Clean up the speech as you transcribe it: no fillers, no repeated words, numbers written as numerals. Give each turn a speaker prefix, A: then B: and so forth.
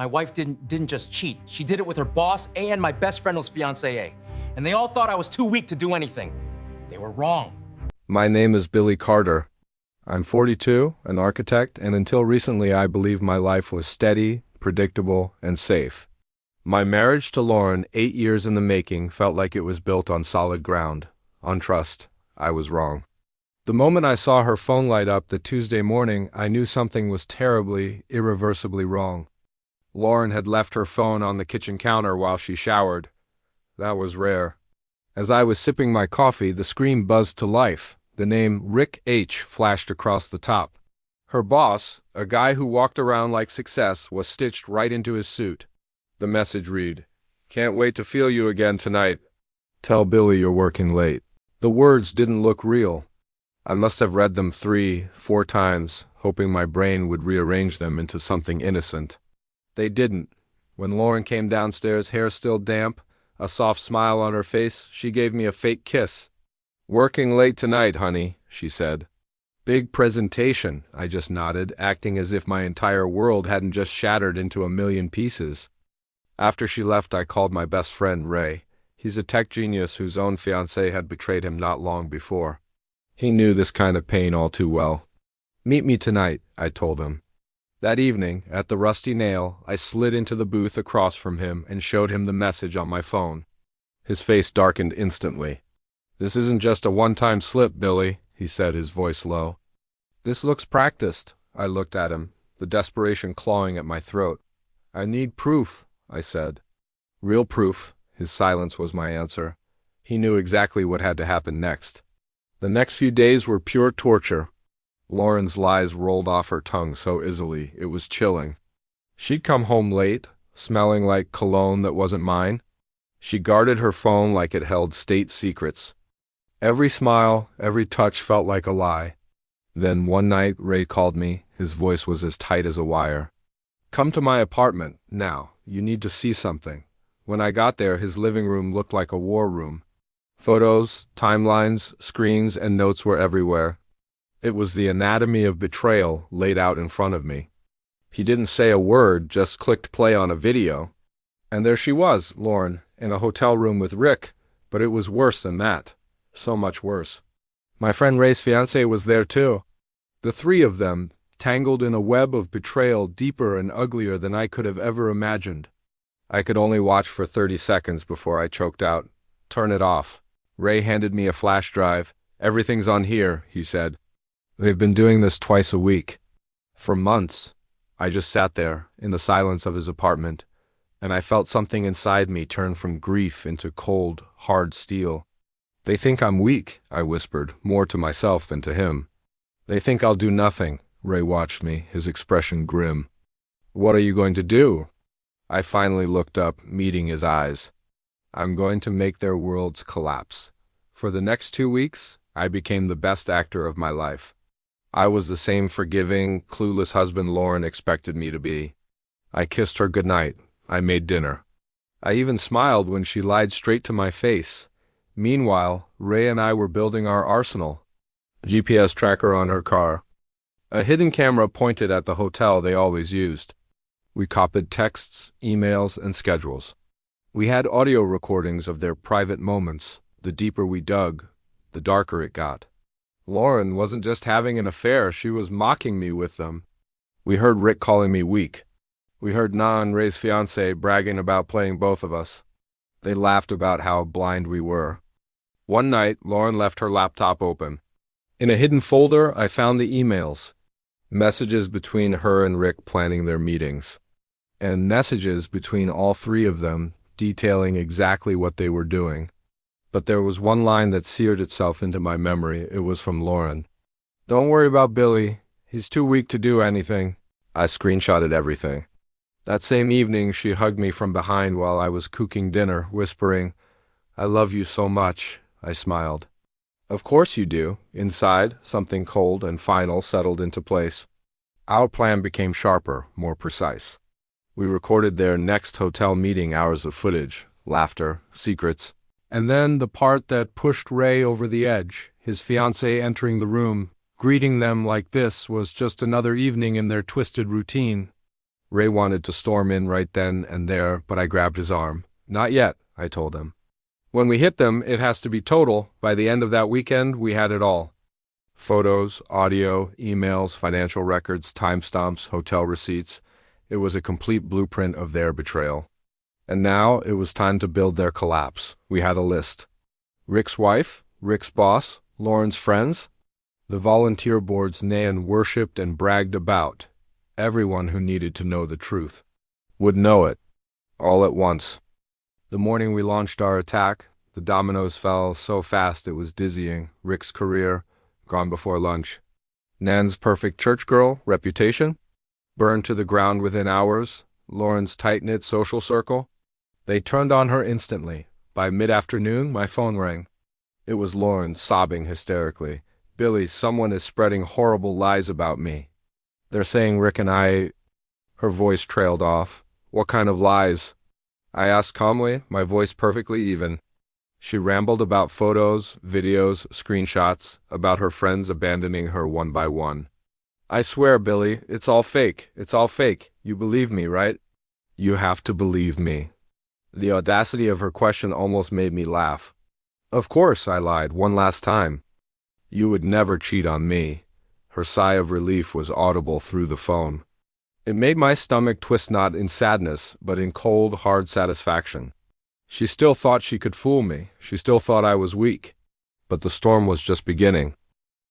A: My wife didn't just cheat. She did it with her boss and my best friend was fiancé. And they all thought I was too weak to do anything. They were wrong.
B: My name is Billy Carter. I'm 42, an architect, and until recently I believed my life was steady, predictable, and safe. My marriage to Lauren, 8 years in the making, felt like it was built on solid ground, on trust. I was wrong. The moment I saw her phone light up the Tuesday morning, I knew something was terribly, irreversibly wrong. Lauren had left her phone on the kitchen counter while she showered. That was rare. As I was sipping my coffee, the screen buzzed to life. The name Rick H. flashed across the top. Her boss, a guy who walked around like success, was stitched right into his suit. The message read, "Can't wait to feel you again tonight. Tell Billy you're working late." The words didn't look real. I must have read them 3, 4 times, hoping my brain would rearrange them into something innocent. They didn't. When Lauren came downstairs, hair still damp, a soft smile on her face, she gave me a fake kiss. "Working late tonight, honey," she said. "Big presentation," I just nodded, acting as if my entire world hadn't just shattered into a million pieces. After she left, I called my best friend, Ray. He's a tech genius whose own fiancée had betrayed him not long before. He knew this kind of pain all too well. "Meet me tonight," I told him. That evening, at the Rusty Nail, I slid into the booth across from him and showed him the message on my phone. His face darkened instantly. "This isn't just a one-time slip, Billy," he said, his voice low. "This looks practiced." I looked at him, the desperation clawing at my throat. "I need proof," I said. "Real proof," his silence was my answer. He knew exactly what had to happen next. The next few days were pure torture. Lauren's lies rolled off her tongue so easily, it was chilling. She'd come home late, smelling like cologne that wasn't mine. She guarded her phone like it held state secrets. Every smile, every touch felt like a lie. Then one night, Ray called me. His voice was as tight as a wire. "Come to my apartment, now. You need to see something." When I got there, his living room looked like a war room. Photos, timelines, screens, and notes were everywhere. It was the anatomy of betrayal laid out in front of me. He didn't say a word, just clicked play on a video. And there she was, Lauren, in a hotel room with Rick, but it was worse than that. So much worse. My friend Ray's fiancée was there too. The 3 of them, tangled in a web of betrayal deeper and uglier than I could have ever imagined. I could only watch for 30 seconds before I choked out. "Turn it off." Ray handed me a flash drive. "Everything's on here," he said. "They've been doing this twice a week." For months, I just sat there, in the silence of his apartment, and I felt something inside me turn from grief into cold, hard steel. "They think I'm weak," I whispered, more to myself than to him. "They think I'll do nothing." Ray watched me, his expression grim. "What are you going to do?" I finally looked up, meeting his eyes. "I'm going to make their worlds collapse." For the next 2 weeks, I became the best actor of my life. I was the same forgiving, clueless husband Lauren expected me to be. I kissed her goodnight. I made dinner. I even smiled when she lied straight to my face. Meanwhile, Ray and I were building our arsenal. GPS tracker on her car. A hidden camera pointed at the hotel they always used. We copied texts, emails, and schedules. We had audio recordings of their private moments. The deeper we dug, the darker it got. Lauren wasn't just having an affair, she was mocking me with them. We heard Rick calling me weak. We heard Nan, Ray's fiancée, bragging about playing both of us. They laughed about how blind we were. One night, Lauren left her laptop open. In a hidden folder, I found the emails. Messages between her and Rick planning their meetings. And messages between all 3 of them detailing exactly what they were doing. But there was one line that seared itself into my memory. It was from Lauren. "Don't worry about Billy. He's too weak to do anything." I screenshotted everything. That same evening, she hugged me from behind while I was cooking dinner, whispering, "I love you so much." I smiled. "Of course you do." Inside, something cold and final settled into place. Our plan became sharper, more precise. We recorded their next hotel meeting hours of footage, laughter, secrets, and then the part that pushed Ray over the edge, his fiancée entering the room, greeting them like this was just another evening in their twisted routine. Ray wanted to storm in right then and there, but I grabbed his arm. Not yet, I told him. When we hit them, it has to be total. By the end of that weekend, we had it all. Photos, audio, emails, financial records, timestamps, hotel receipts. It was a complete blueprint of their betrayal. And now it was time to build their collapse. We had a list. Rick's wife, Rick's boss, Lauren's friends. The volunteer boards Nan worshipped and bragged about. Everyone who needed to know the truth would know it, all at once. The morning we launched our attack, the dominoes fell so fast it was dizzying. Rick's career, gone before lunch. Nan's perfect church girl reputation, burned to the ground within hours. Lauren's tight-knit social circle. They turned on her instantly. By mid-afternoon, my phone rang. It was Lauren, sobbing hysterically. "Billy, someone is spreading horrible lies about me. They're saying Rick and I—" Her voice trailed off. "What kind of lies?" I asked calmly, my voice perfectly even. She rambled about photos, videos, screenshots, about her friends abandoning her one by one. "I swear, Billy, it's all fake. It's all fake. You believe me, right?" "You have to believe me." The audacity of her question almost made me laugh. "Of course," I lied, one last time. "You would never cheat on me." Her sigh of relief was audible through the phone. It made my stomach twist not in sadness, but in cold, hard satisfaction. She still thought she could fool me. She still thought I was weak. But the storm was just beginning.